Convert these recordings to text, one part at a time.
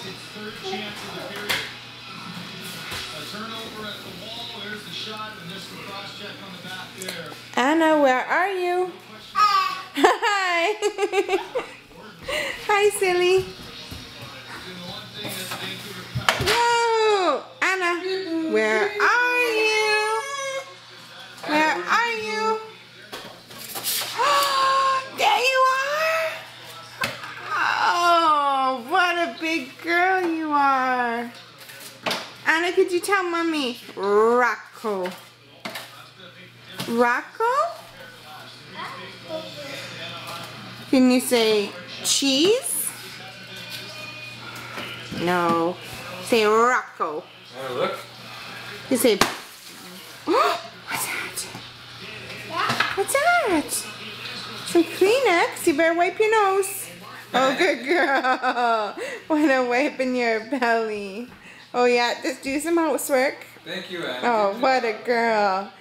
its third chance of the period. A turnover at the wall. There's the shot, and there's the cross check on the back there. Anna, where are you? Hi. Hi, silly. Whoa, Anna, where are you? Where are you? There you are. Oh, what a big girl you are. Anna, could you tell Mommy? Rocco. Rocco? Can you say cheese? No. Say Rocco. Oh, look. You say. What's that? What's that? Some Kleenex. You better wipe your nose. Oh, good girl. Wanna wipe in your belly? Oh yeah, just do some housework. Thank you, Anna. Oh, what a girl.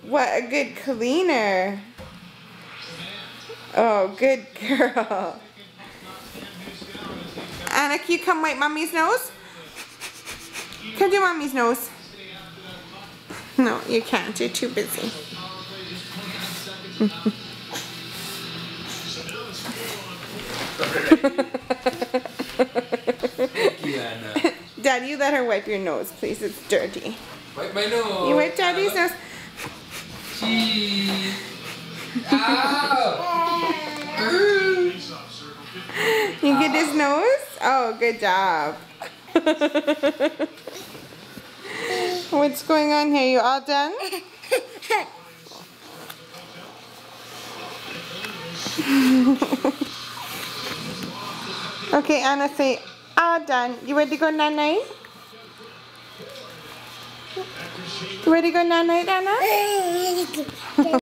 What a good cleaner. Oh, good girl. Anna, can you come wipe Mommy's nose? Come do Mommy's nose. No, you can't. You're too busy. Thank you, Anna. Daddy, you let her wipe your nose, please. It's dirty. Wipe my nose. You wipe Daddy's nose. Cheese. Ow! You get his nose? Oh, good job. What's going on here? You all done? Okay, Anna, say all done. You ready to go night-night? You ready to go night-night, Anna?